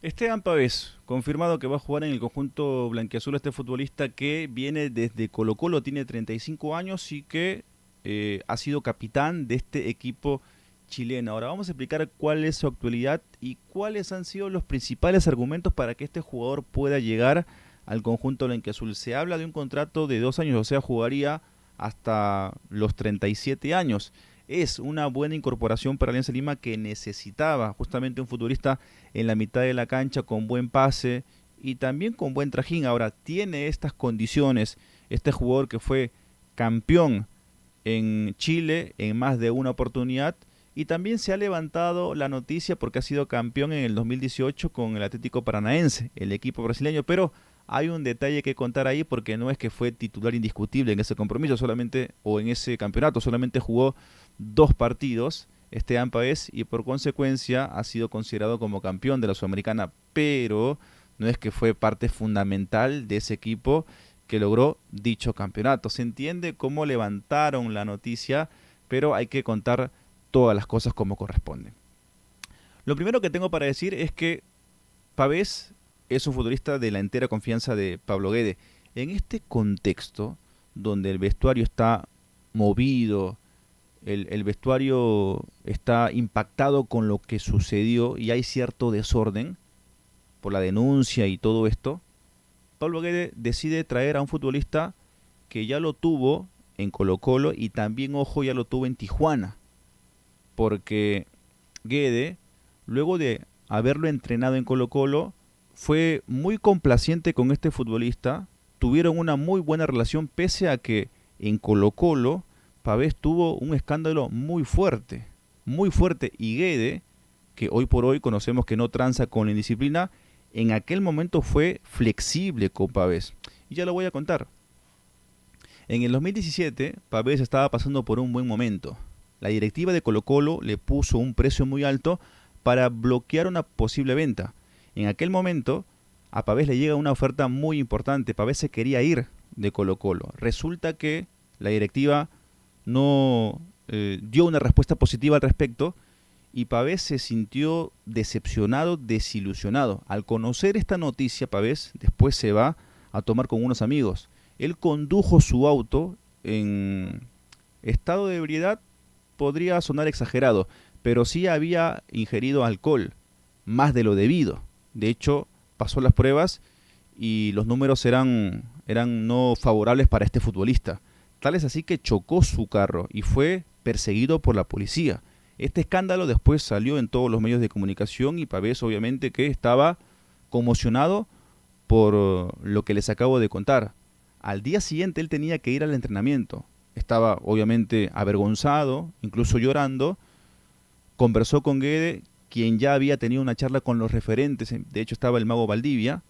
Esteban Pavés, confirmado que va a jugar en el conjunto blanquiazul, este futbolista que viene desde Colo-Colo, tiene 35 años y que ha sido capitán de este equipo chileno. Ahora vamos a explicar cuál es su actualidad y cuáles han sido los principales argumentos para que este jugador pueda llegar al conjunto blanquiazul. Se habla de un contrato de 2 años, o sea, jugaría hasta los 37 años. Es una buena incorporación para Alianza Lima, que necesitaba justamente un futbolista en la mitad de la cancha con buen pase y también con buen trajín. Ahora tiene estas condiciones este jugador que fue campeón en Chile en más de una oportunidad, y también se ha levantado la noticia porque ha sido campeón en el 2018 con el Atlético Paranaense, el equipo brasileño, pero hay un detalle que contar ahí, porque no es que fue titular indiscutible en ese compromiso solamente, o en ese campeonato, solamente jugó 2 partidos Esteban Páez, y por consecuencia ha sido considerado como campeón de la Sudamericana, pero no es que fue parte fundamental de ese equipo que logró dicho campeonato. Se entiende cómo levantaron la noticia, pero hay que contar todas las cosas como corresponden. Lo primero que tengo para decir es que Pavés es un futbolista de la entera confianza de Pablo Guede. En este contexto, donde el vestuario está movido, el vestuario está impactado con lo que sucedió y hay cierto desorden por la denuncia y todo esto, Pablo Guede decide traer a un futbolista que ya lo tuvo en Colo-Colo y también, ojo, ya lo tuvo en Tijuana, porque Guede, luego de haberlo entrenado en Colo-Colo, fue muy complaciente con este futbolista, tuvieron una muy buena relación pese a que en Colo-Colo Pavés tuvo un escándalo muy fuerte, y Guede, que hoy por hoy conocemos que no tranza con la indisciplina, en aquel momento fue flexible con Pavés. Y ya lo voy a contar. En el 2017, Pavés estaba pasando por un buen momento. La directiva de Colo-Colo le puso un precio muy alto para bloquear una posible venta. En aquel momento, a Pavés le llega una oferta muy importante. Pavés se quería ir de Colo-Colo. Resulta que la directiva no dio una respuesta positiva al respecto, y Pavés se sintió decepcionado, desilusionado. Al conocer esta noticia, Pavés después se va a tomar con unos amigos. Él condujo su auto en estado de ebriedad, podría sonar exagerado, pero sí había ingerido alcohol, más de lo debido. De hecho, pasó las pruebas y los números eran no favorables para este futbolista. Tal es así que chocó su carro y fue perseguido por la policía. Este escándalo después salió en todos los medios de comunicación, y Pavés obviamente que estaba conmocionado por lo que les acabo de contar. Al día siguiente él tenía que ir al entrenamiento. Estaba obviamente avergonzado, incluso llorando. Conversó con Guede, quien ya había tenido una charla con los referentes. De hecho estaba el mago Valdivia.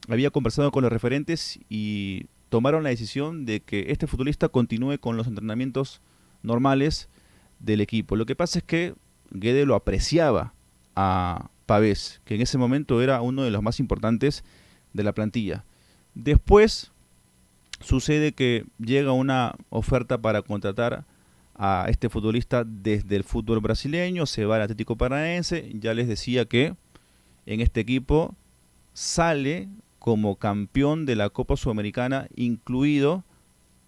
Había conversado con los referentes y tomaron la decisión de que este futbolista continúe con los entrenamientos normales del equipo. Lo que pasa es que Guede lo apreciaba a Pavés, que en ese momento era uno de los más importantes de la plantilla. Después sucede que llega una oferta para contratar a este futbolista desde el fútbol brasileño, se va al Atlético Paranaense. Ya les decía que en este equipo sale como campeón de la Copa Sudamericana, incluido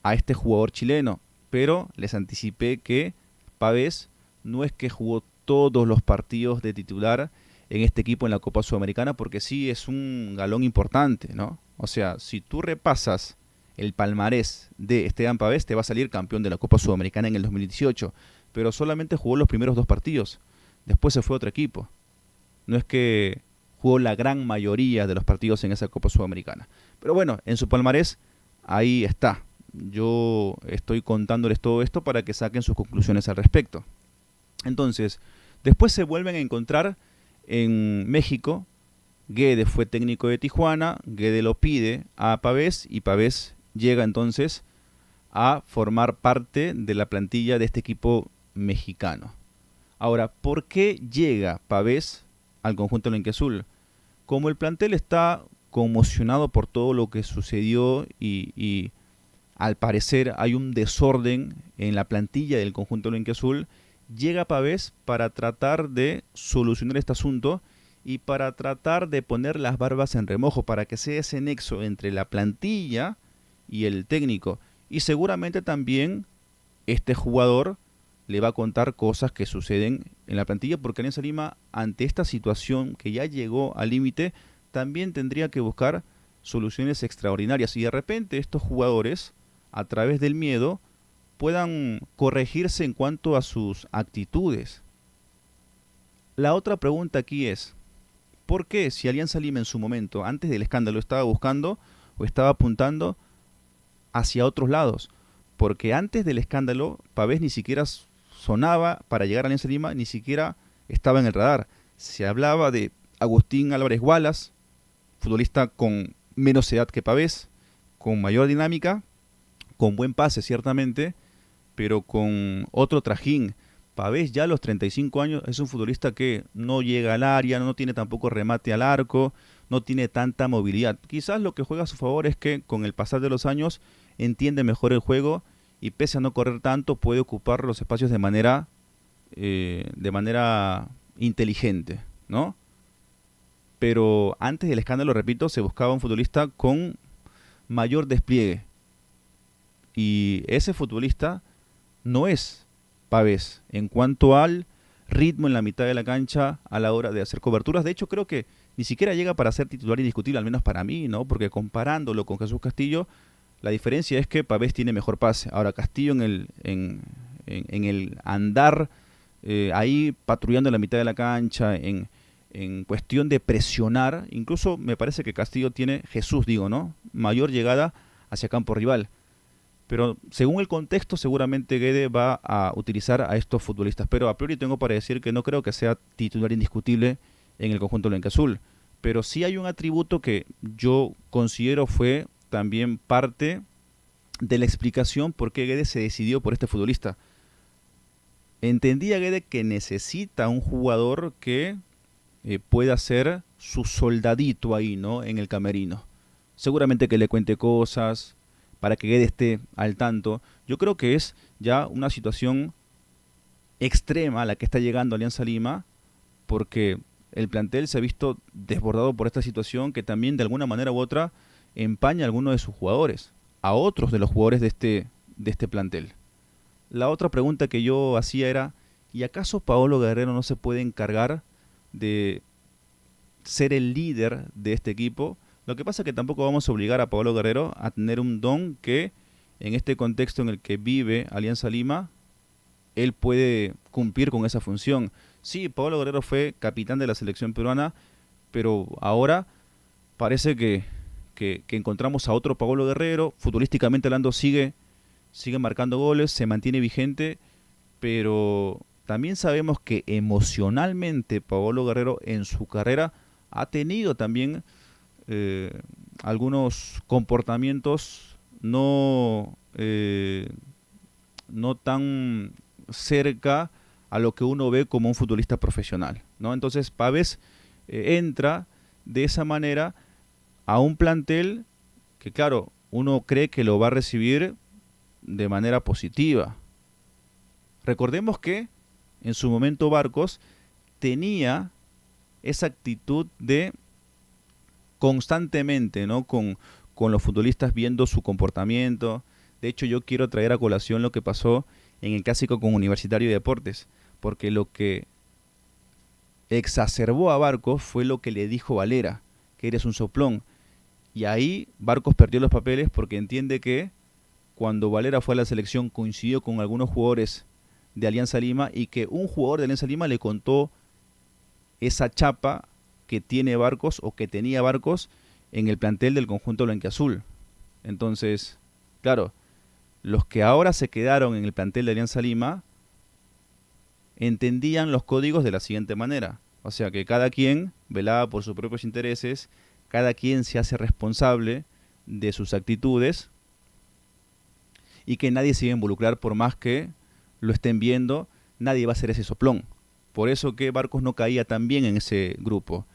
a este jugador chileno, pero les anticipé que Pavés no es que jugó todos los partidos de titular en este equipo en la Copa Sudamericana, porque sí es un galón importante, ¿no? O sea, si tú repasas el palmarés de Esteban Pavés, te va a salir campeón de la Copa Sudamericana en el 2018, pero solamente jugó los primeros 2 partidos, después se fue a otro equipo. No es que jugó la gran mayoría de los partidos en esa Copa Sudamericana. Pero bueno, en su palmarés ahí está. Yo estoy contándoles todo esto para que saquen sus conclusiones al respecto. Entonces, después se vuelven a encontrar en México. Guede fue técnico de Tijuana, Guede lo pide a Pavés y Pavés llega entonces a formar parte de la plantilla de este equipo mexicano. Ahora, ¿por qué llega Pavés al conjunto blanquiazul? Como el plantel está conmocionado por todo lo que sucedió y al parecer hay un desorden en la plantilla del conjunto blanquiazul, llega Pavés para tratar de solucionar este asunto y para tratar de poner las barbas en remojo, para que sea ese nexo entre la plantilla y el técnico. Y seguramente también este jugador le va a contar cosas que suceden en la plantilla, porque Alianza Lima, ante esta situación que ya llegó al límite, también tendría que buscar soluciones extraordinarias. Y de repente estos jugadores, a través del miedo, puedan corregirse en cuanto a sus actitudes. La otra pregunta aquí es, ¿por qué si Alianza Lima en su momento, antes del escándalo, estaba buscando o estaba apuntando hacia otros lados? Porque antes del escándalo, Pavés ni siquiera sonaba para llegar a Alianza Lima, ni siquiera estaba en el radar. Se hablaba de Agustín Álvarez Wallace, futbolista con menos edad que Pavés, con mayor dinámica, con buen pase ciertamente, pero con otro trajín. Pavés ya a los 35 años es un futbolista que no llega al área, no tiene tampoco remate al arco, no tiene tanta movilidad. Quizás lo que juega a su favor es que con el pasar de los años entiende mejor el juego y pese a no correr tanto puede ocupar los espacios de manera inteligente, ¿no? Pero antes del escándalo, repito, se buscaba un futbolista con mayor despliegue. Y ese futbolista no es Pavés en cuanto al ritmo en la mitad de la cancha a la hora de hacer coberturas. De hecho, creo que ni siquiera llega para ser titular indiscutible, al menos para mí, ¿no? Porque comparándolo con Jesús Castillo, la diferencia es que Pavés tiene mejor pase. Ahora, Castillo en el andar ahí patrullando en la mitad de la cancha, en cuestión de presionar, incluso me parece que Castillo tiene, Jesús digo, ¿no? Mayor llegada hacia campo rival. Pero según el contexto, seguramente Guede va a utilizar a estos futbolistas. Pero a priori tengo para decir que no creo que sea titular indiscutible en el conjunto blanquiazul. Pero sí hay un atributo que yo considero fue también parte de la explicación por qué Guede se decidió por este futbolista. Entendía Guede que necesita un jugador que pueda ser su soldadito ahí, ¿no? En el camerino. Seguramente que le cuente cosas para que Guede esté al tanto. Yo creo que es ya una situación extrema a la que está llegando Alianza Lima, porque el plantel se ha visto desbordado por esta situación que también de alguna manera u otra empaña a algunos de sus jugadores, a otros de los jugadores de este plantel. La otra pregunta que yo hacía era, ¿y acaso Paolo Guerrero no se puede encargar de ser el líder de este equipo? Lo que pasa es que tampoco vamos a obligar a Paolo Guerrero a tener un don que en este contexto en el que vive Alianza Lima, él puede cumplir con esa función. Sí, Paolo Guerrero fue capitán de la selección peruana, pero ahora parece que encontramos a otro Paolo Guerrero. Futbolísticamente hablando sigue marcando goles, se mantiene vigente, pero también sabemos que emocionalmente Paolo Guerrero en su carrera ha tenido también algunos comportamientos no tan cerca a lo que uno ve como un futbolista profesional, ¿no? Entonces Pavés entra de esa manera a un plantel que, claro, uno cree que lo va a recibir de manera positiva. Recordemos que en su momento Barcos tenía esa actitud de constantemente, ¿no? Con los futbolistas viendo su comportamiento. De hecho, yo quiero traer a colación lo que pasó en el clásico con Universitario de Deportes, porque lo que exacerbó a Barcos fue lo que le dijo Valera, que eres un soplón. Y ahí Barcos perdió los papeles porque entiende que cuando Valera fue a la selección coincidió con algunos jugadores de Alianza Lima y que un jugador de Alianza Lima le contó esa chapa que tiene Barcos o que tenía Barcos en el plantel del conjunto blanquiazul. Entonces, claro, los que ahora se quedaron en el plantel de Alianza Lima entendían los códigos de la siguiente manera. O sea que cada quien velaba por sus propios intereses, cada quien se hace responsable de sus actitudes y que nadie se iba a involucrar por más que lo estén viendo, nadie va a hacer ese soplón. Por eso que Barcos no caía tan bien en ese grupo.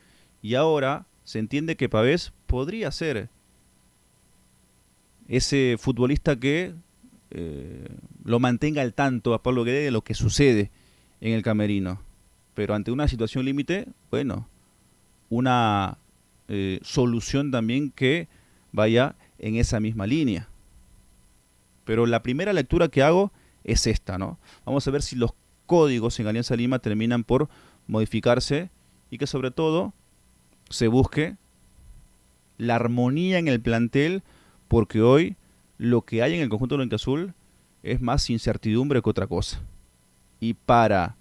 Y ahora se entiende que Pavés podría ser ese futbolista que lo mantenga al tanto a Pablo Guede de lo que sucede en el camerino. Pero ante una situación límite, bueno, una solución también que vaya en esa misma línea. Pero la primera lectura que hago es esta, ¿no? Vamos a ver si los códigos en Alianza Lima terminan por modificarse y que sobre todo se busque la armonía en el plantel, porque hoy lo que hay en el conjunto blanquiazul es más incertidumbre que otra cosa. Y para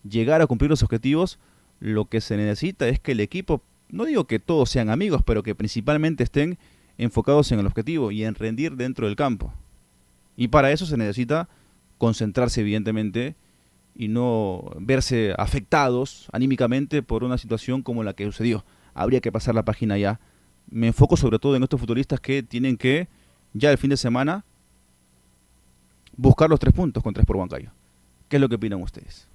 llegar a cumplir los objetivos, lo que se necesita es que el equipo, no digo que todos sean amigos, pero que principalmente estén enfocados en el objetivo y en rendir dentro del campo. Y para eso se necesita concentrarse, evidentemente, y no verse afectados anímicamente por una situación como la que sucedió. Habría que pasar la página ya. Me enfoco sobre todo en estos futbolistas que tienen que, ya el fin de semana, buscar los 3 puntos contra Sport Huancayo. ¿Qué es lo que opinan ustedes?